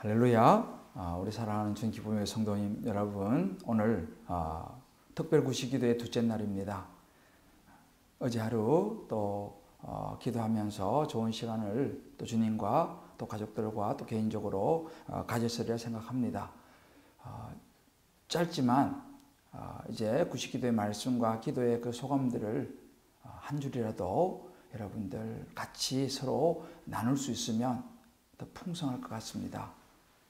할렐루야. 우리 사랑하는 주기부의 성도님 여러분, 오늘 특별구시기도의 둘째 날입니다. 어제 하루 또 기도하면서 좋은 시간을 또 주님과 또 가족들과 또 개인적으로 가졌으리라 생각합니다. 짧지만 이제 구시기도의 말씀과 기도의 그 소감들을 한 줄이라도 여러분들 같이 서로 나눌 수 있으면 더 풍성할 것 같습니다.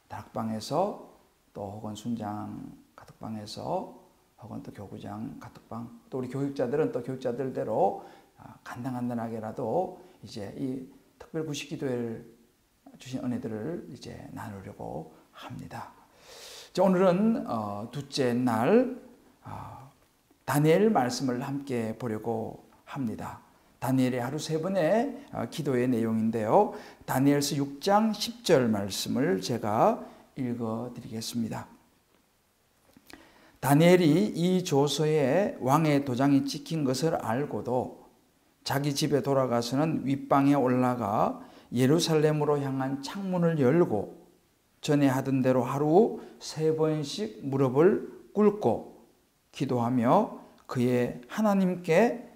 다락방에서 또 혹은 순장 가덕방에서 혹은 또 교구장 가덕방, 또 우리 교육자들은 또 교육자들대로 간단하게라도 이제 이 특별 구시기도를 주신 은혜들을 이제 나누려고 합니다. 자, 오늘은 둘째 날 다니엘 말씀을 함께 보려고 합니다. 다니엘의 하루 세 번의 기도의 내용인데요. 다니엘서 6장 10절 말씀을 제가 읽어드리겠습니다. 다니엘이 이 조서에 왕의 도장이 찍힌 것을 알고도 자기 집에 돌아가서는 윗방에 올라가 예루살렘으로 향한 창문을 열고 전에 하던 대로 하루 세 번씩 무릎을 꿇고 기도하며 그의 하나님께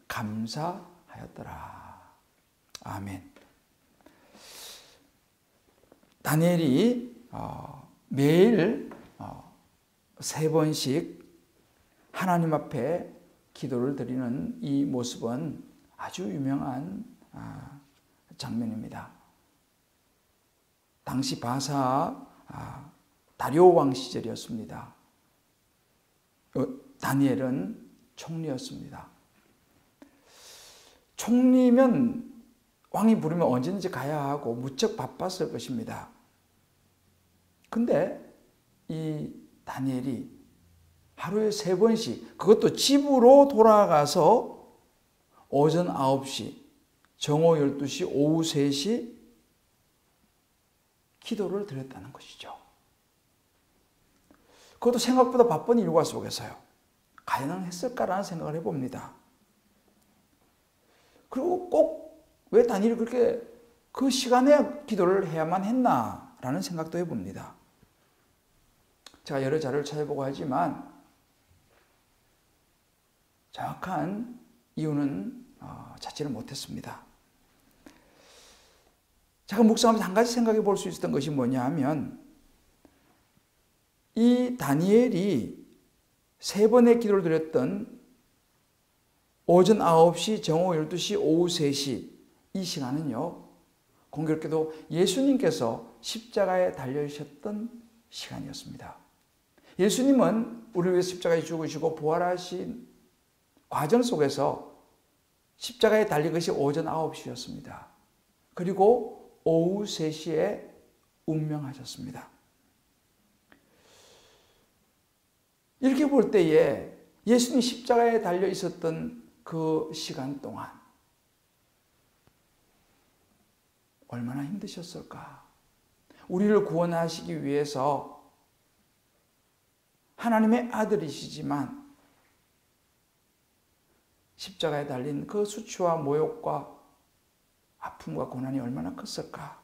감사하였더라. 아멘. 다니엘이 매일 세 번씩 하나님 앞에 기도를 드리는 이 모습은 아주 유명한 장면입니다. 당시 바사 다리오 왕 시절이었습니다. 다니엘은 총리였습니다. 총리면 왕이 부르면 언제든지 가야 하고 무척 바빴을 것입니다. 근데 이 다니엘이 하루에 세 번씩, 그것도 집으로 돌아가서 오전 9시, 정오 12시, 오후 3시 기도를 드렸다는 것이죠. 그것도 생각보다 바쁜 일과 속에서요. 가능했을까라는 생각을 해봅니다. 그리고 꼭 왜 다니엘이 그렇게 그 시간에 기도를 해야만 했나라는 생각도 해봅니다. 제가 여러 자료를 찾아보고 하지만 정확한 이유는 찾지를 못했습니다. 제가 묵상하면서 한 가지 생각해 볼 수 있었던 것이 뭐냐 하면 이 다니엘이 세 번의 기도를 드렸던 오전 9시, 정오 12시, 오후 3시 이 시간은요, 공교롭게도 예수님께서 십자가에 달려주셨던 시간이었습니다. 예수님은 우리를 위해 십자가에 죽으시고 부활하신 과정 속에서 십자가에 달린 것이 오전 9시였습니다. 그리고 오후 3시에 운명하셨습니다. 이렇게 볼 때에 예수님이 십자가에 달려 있었던 그 시간 동안 얼마나 힘드셨을까? 우리를 구원하시기 위해서 하나님의 아들이시지만 십자가에 달린 그 수치와 모욕과 아픔과 고난이 얼마나 컸을까?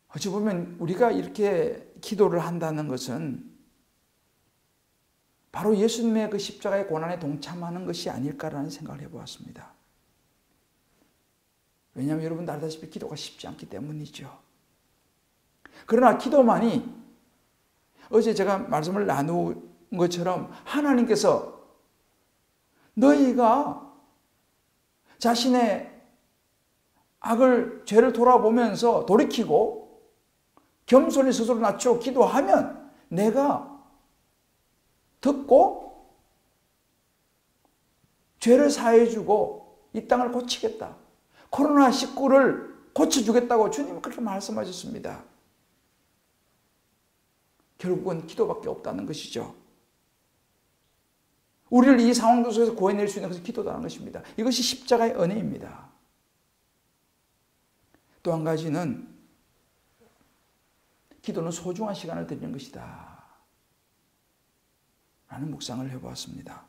어찌 보면 우리가 이렇게 기도를 한다는 것은 바로 예수님의 그 십자가의 고난에 동참하는 것이 아닐까라는 생각을 해보았습니다. 왜냐하면 여러분 알다시피 기도가 쉽지 않기 때문이죠. 그러나 기도만이 어제 제가 말씀을 나눈 것처럼 하나님께서 너희가 자신의 악을, 죄를 돌아보면서 돌이키고 겸손히 스스로 낮추어 기도하면 내가 듣고 죄를 사해주고 이 땅을 고치겠다. 코로나19를 고쳐주겠다고 주님은 그렇게 말씀하셨습니다. 결국은 기도밖에 없다는 것이죠. 우리를 이 상황 속에서 구해낼 수 있는 것은 기도다는 것입니다. 이것이 십자가의 은혜입니다. 또 한 가지는 기도는 소중한 시간을 드리는 것이다 라는 묵상을 해보았습니다.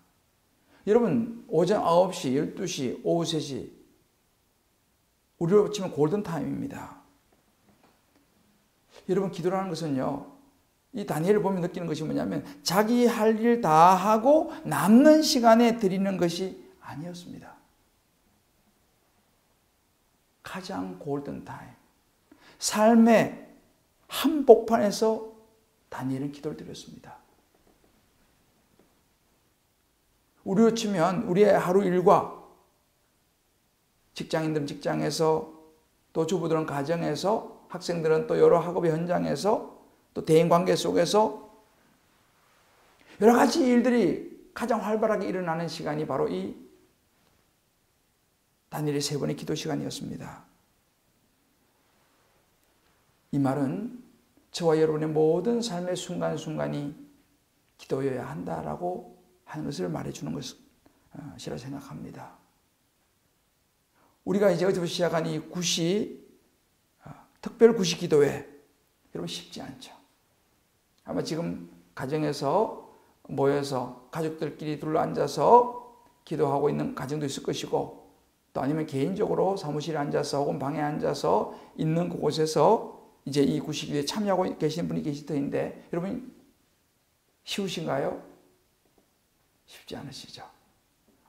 여러분 오전 9시, 12시, 오후 3시 우리로 치면 골든타임입니다. 여러분, 기도라는 것은요, 이 다니엘을 보면 느끼는 것이 뭐냐면 자기 할 일 다 하고 남는 시간에 드리는 것이 아니었습니다. 가장 골든타임, 삶의 한복판에서 다니엘은 기도를 드렸습니다. 우리로 치면 우리의 하루 일과, 직장인들은 직장에서, 또 주부들은 가정에서, 학생들은 또 여러 학업의 현장에서, 또 대인관계 속에서 여러 가지 일들이 가장 활발하게 일어나는 시간이 바로 이 다니엘의 3번의 기도 시간이었습니다. 이 말은 저와 여러분의 모든 삶의 순간순간이 기도여야 한다라고 하는 것을 말해주는 것이라 생각합니다. 우리가 이제 어디부터 시작한 이 특별 구시 기도회, 여러분 쉽지 않죠. 아마 지금 가정에서 모여서 가족들끼리 둘러앉아서 기도하고 있는 가정도 있을 것이고, 또 아니면 개인적으로 사무실에 앉아서 혹은 방에 앉아서 있는 그곳에서 이제 이 구시 기도에 참여하고 계시는 분이 계실 터인데, 여러분 쉬우신가요? 쉽지 않으시죠.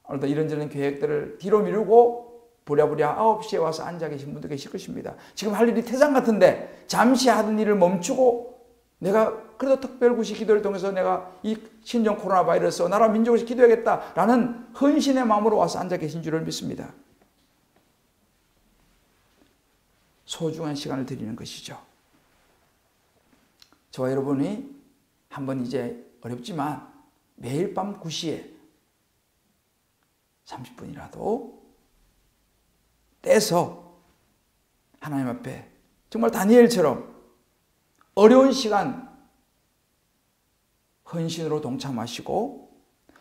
오늘도 이런저런 계획들을 뒤로 미루고 부랴부랴 9시에 와서 앉아 계신 분도 계실 것입니다. 지금 할 일이 태산 같은데 잠시 하던 일을 멈추고 내가 그래도 특별구시 기도를 통해서 내가 이 신종 코로나 바이러스 나라 민족을 위해서 기도하겠다라는 헌신의 마음으로 와서 앉아 계신 줄을 믿습니다. 소중한 시간을 드리는 것이죠. 저와 여러분이 한번 이제 어렵지만 매일 밤 9시에 30분이라도 떼서 하나님 앞에 정말 다니엘처럼 어려운 시간 헌신으로 동참하시고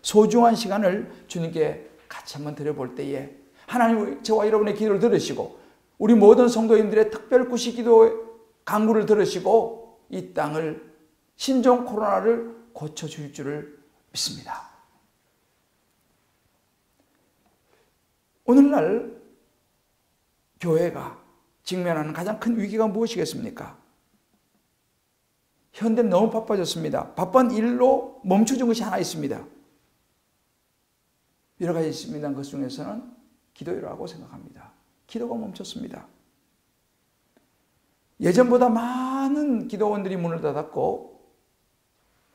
소중한 시간을 주님께 같이 한번 드려볼 때에 하나님 저와 여러분의 기도를 들으시고 우리 모든 성도인들의 특별 구시 기도 간구를 들으시고 이 땅을 신종 코로나를 고쳐줄 줄을 믿습니다. 오늘날 교회가 직면하는 가장 큰 위기가 무엇이겠습니까? 현대는 너무 바빠졌습니다. 바쁜 일로 멈춰진 것이 하나 있습니다. 여러 가지 있습니다. 그 중에서는 기도라고 생각합니다. 기도가 멈췄습니다. 예전보다 많은 기도원들이 문을 닫았고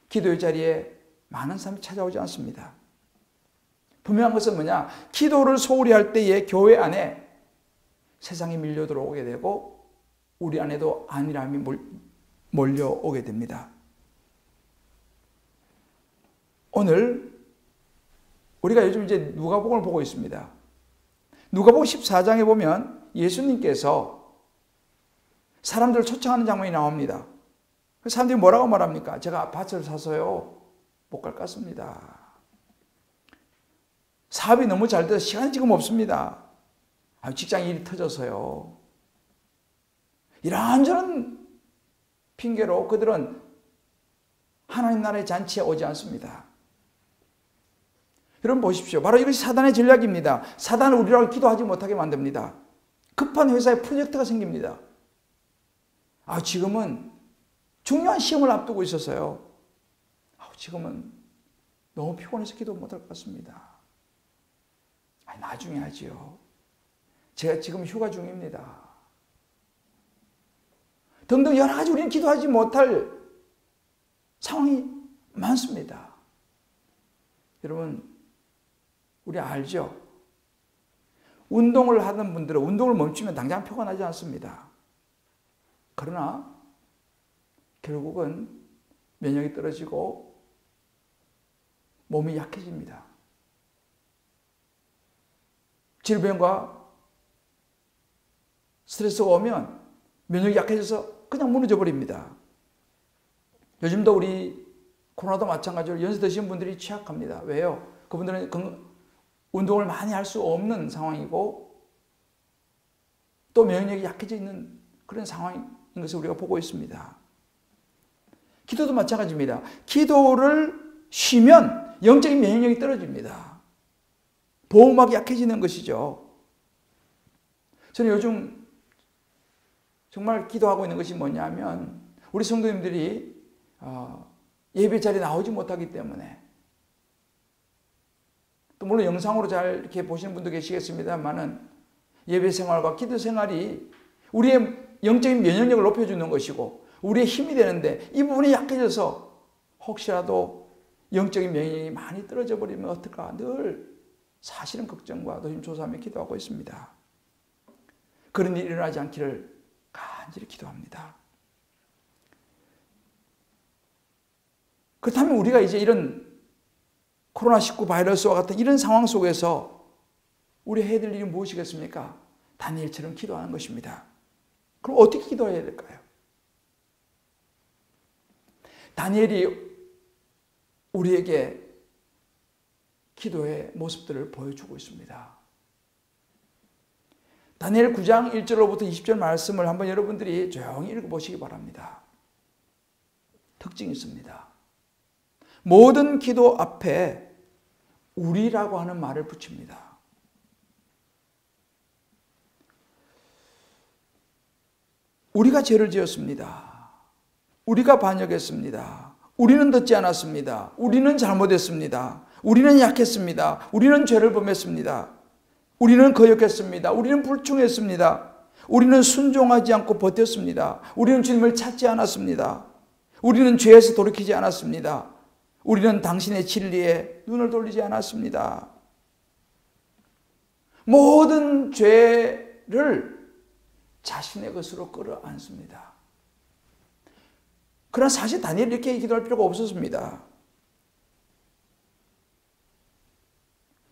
기도의 자리에 많은 사람이 찾아오지 않습니다. 분명한 것은 뭐냐? 기도를 소홀히 할 때에 교회 안에 세상이 밀려 들어오게 되고 우리 안에도 안일함이 몰려오게 됩니다. 오늘 우리가 요즘 이제 누가복음을 보고 있습니다. 누가복음 14장에 보면 예수님께서 사람들을 초청하는 장면이 나옵니다. 사람들이 뭐라고 말합니까? 제가 밭을 사서요 못 갈 것 같습니다. 사업이 너무 잘 돼서 시간이 지금 없습니다. 직장 일이 터져서요. 이런저런 핑계로 그들은 하나님 나라의 잔치에 오지 않습니다. 여러분 보십시오. 바로 이것이 사단의 전략입니다. 사단은 우리라고 기도하지 못하게 만듭니다. 급한 회사에 프로젝트가 생깁니다. 지금은 중요한 시험을 앞두고 있어서요. 지금은 너무 피곤해서 기도 못할 것 같습니다. 나중에 하지요. 제가 지금 휴가 중입니다. 등등 여러 가지 우리는 기도하지 못할 상황이 많습니다. 여러분, 우리 알죠? 운동을 하는 분들은 운동을 멈추면 당장 표가 나지 않습니다. 그러나 결국은 면역이 떨어지고 몸이 약해집니다. 질병과 스트레스가 오면 면역이 약해져서 그냥 무너져 버립니다. 요즘도 우리 코로나도 마찬가지로 연세 드신 분들이 취약합니다. 왜요? 그분들은 운동을 많이 할 수 없는 상황이고 또 면역력이 약해져 있는 그런 상황인 것을 우리가 보고 있습니다. 기도도 마찬가지입니다. 기도를 쉬면 영적인 면역력이 떨어집니다. 보호막이 약해지는 것이죠. 저는 요즘 정말 기도하고 있는 것이 뭐냐면 우리 성도님들이 예배 자리에 나오지 못하기 때문에, 또 물론 영상으로 잘 이렇게 보시는 분도 계시겠습니다만은, 예배 생활과 기도 생활이 우리의 영적인 면역력을 높여주는 것이고 우리의 힘이 되는데, 이 부분이 약해져서 혹시라도 영적인 면역력이 많이 떨어져 버리면 어떨까 늘 사실은 걱정과 노심초사하며 기도하고 있습니다. 그런 일이 일어나지 않기를 간절히 기도합니다. 그렇다면 우리가 이제 이런 코로나19 바이러스와 같은 이런 상황 속에서 우리 해야 될 일이 무엇이겠습니까? 다니엘처럼 기도하는 것입니다. 그럼 어떻게 기도해야 될까요? 다니엘이 우리에게 기도의 모습들을 보여주고 있습니다. 다니엘 9장 1절로부터 20절 말씀을 한번 여러분들이 조용히 읽어보시기 바랍니다. 특징이 있습니다. 모든 기도 앞에 우리라고 하는 말을 붙입니다. 우리가 죄를 지었습니다. 우리가 반역했습니다. 우리는 듣지 않았습니다. 우리는 잘못했습니다. 우리는 약했습니다. 우리는 죄를 범했습니다. 우리는 거역했습니다. 우리는 불충했습니다. 우리는 순종하지 않고 버텼습니다. 우리는 주님을 찾지 않았습니다. 우리는 죄에서 돌이키지 않았습니다. 우리는 당신의 진리에 눈을 돌리지 않았습니다. 모든 죄를 자신의 것으로 끌어안습니다. 그러나 사실 다니엘이 이렇게 기도할 필요가 없었습니다.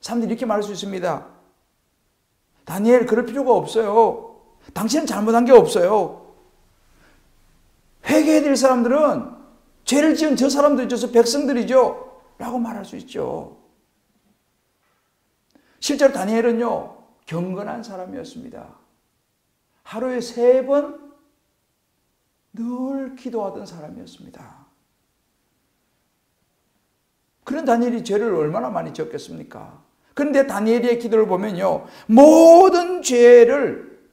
사람들이 이렇게 말할 수 있습니다. 다니엘, 그럴 필요가 없어요. 당신은 잘못한 게 없어요. 회개해야 될 사람들은 죄를 지은 저 사람들이죠. 저 백성들이죠. 라고 말할 수 있죠. 실제로 다니엘은요, 경건한 사람이었습니다. 하루에 3번 늘 기도하던 사람이었습니다. 그런 다니엘이 죄를 얼마나 많이 지었겠습니까? 그런데 다니엘의 기도를 보면요, 모든 죄를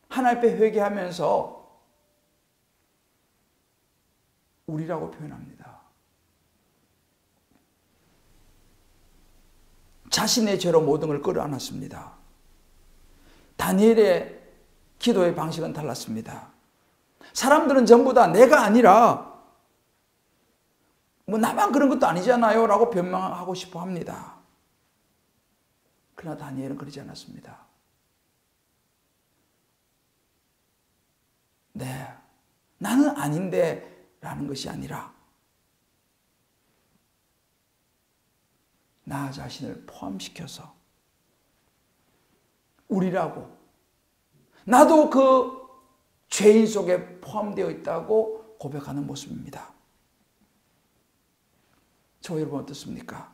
하나님 앞에 회개하면서 우리라고 표현합니다. 자신의 죄로 모든 걸 끌어안았습니다. 다니엘의 기도의 방식은 달랐습니다. 사람들은 전부 다 내가 아니라 뭐 나만 그런 것도 아니잖아요 라고 변명하고 싶어 합니다. 그러나 다니엘은 그러지 않았습니다. 네, 나는 아닌데 라는 것이 아니라 나 자신을 포함시켜서 우리라고, 나도 그 죄인 속에 포함되어 있다고 고백하는 모습입니다. 저 여러분 어떻습니까?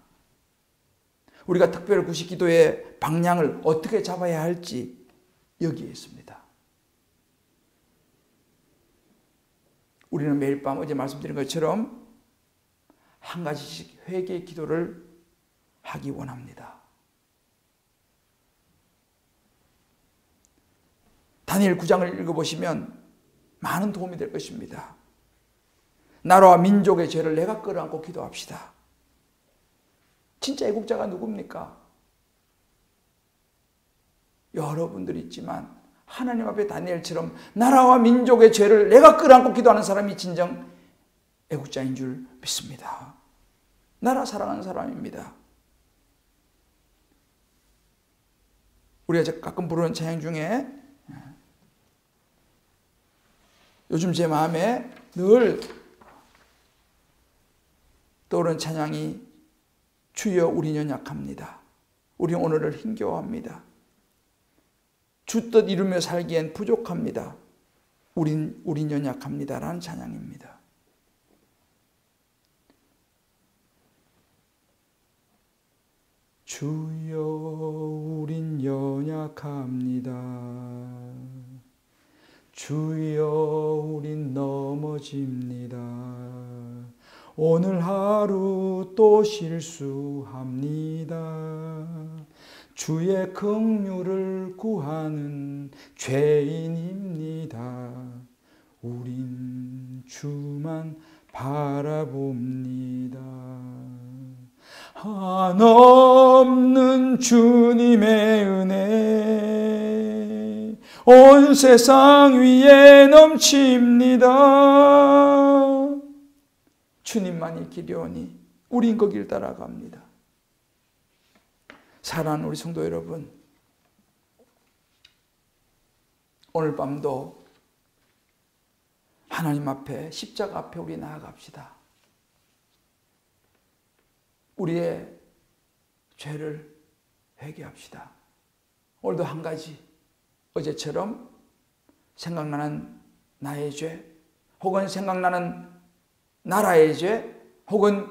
우리가 특별 구식 기도의 방향을 어떻게 잡아야 할지 여기에 있습니다. 우리는 매일 밤 어제 말씀드린 것처럼 한 가지씩 회개 기도를 하기 원합니다. 다니엘 9장을 읽어보시면 많은 도움이 될 것입니다. 나라와 민족의 죄를 내가 끌어안고 기도합시다. 진짜 애국자가 누굽니까? 여러분들이 있지만 하나님 앞에 다니엘처럼 나라와 민족의 죄를 내가 끌어안고 기도하는 사람이 진정 애국자인 줄 믿습니다. 나라 사랑하는 사람입니다. 우리가 가끔 부르는 찬양 중에 요즘 제 마음에 늘 떠오르는 찬양이 주여 우리 연약합니다. 우리 오늘을 힘겨워합니다. 주 뜻 이루며 살기엔 부족합니다. 우린 연약합니다. 라는 찬양입니다. 주여 우린 연약합니다. 주여 우린 넘어집니다. 오늘 하루 또 실수합니다. 주의 긍휼을 구하는 죄인입니다. 우린 주만 바라봅니다. 한없는 주님의 은혜 온 세상 위에 넘칩니다. 주님만이 길이오니 우린 그 길 따라갑니다. 사랑하는 우리 성도 여러분, 오늘 밤도 하나님 앞에, 십자가 앞에 우리 나아갑시다. 우리의 죄를 회개합시다. 오늘도 한 가지, 어제처럼 생각나는 나의 죄, 혹은 생각나는 나라의 죄, 혹은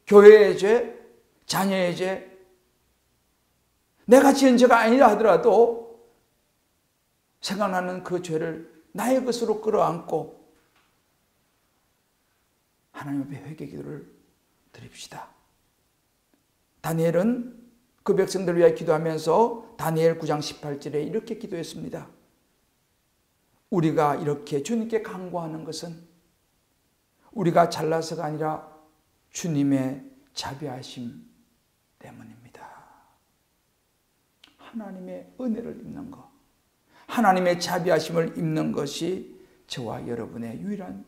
교회의 죄, 자녀의 죄, 내가 지은 죄가 아니라 하더라도 생각나는 그 죄를 나의 것으로 끌어안고 하나님 앞에 회개 기도를 드립시다. 다니엘은 그 백성들을 위하여 기도하면서 다니엘 9장 18절에 이렇게 기도했습니다. 우리가 이렇게 주님께 간구하는 것은 우리가 잘나서가 아니라 주님의 자비하심 때문입니다. 하나님의 은혜를 입는 것, 하나님의 자비하심을 입는 것이 저와 여러분의 유일한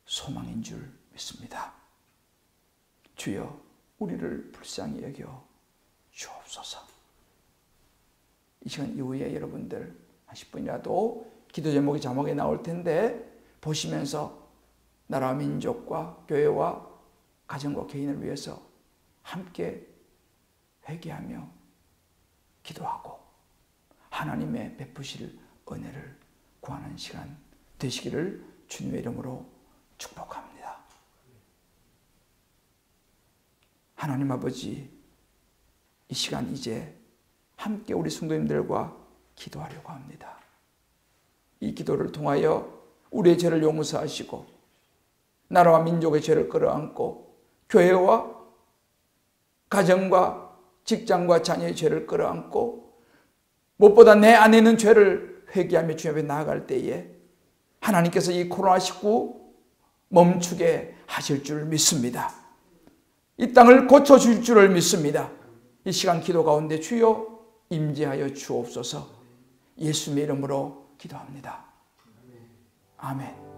소망인 줄 믿습니다. 주여, 우리를 불쌍히 여겨 주옵소서. 이 시간 이후에 여러분들 한 10분이라도 기도 제목이 자막에 나올 텐데 보시면서 나라와 민족과 교회와 가정과 개인을 위해서 함께 회개하며 기도하고 하나님의 베푸실 은혜를 구하는 시간 되시기를 주님의 이름으로 축복합니다. 하나님 아버지, 이 시간 이제 함께 우리 성도님들과 기도하려고 합니다. 이 기도를 통하여 우리의 죄를 용서하시고 나라와 민족의 죄를 끌어안고 교회와 가정과 직장과 자녀의 죄를 끌어안고 무엇보다 내 안에 있는 죄를 회개하며 주님 앞에 나아갈 때에 하나님께서 이 코로나19 멈추게 하실 줄 믿습니다. 이 땅을 고쳐줄 줄을 믿습니다. 이 시간 기도 가운데 주여 임재하여 주옵소서. 예수님의 이름으로 기도합니다. 아멘.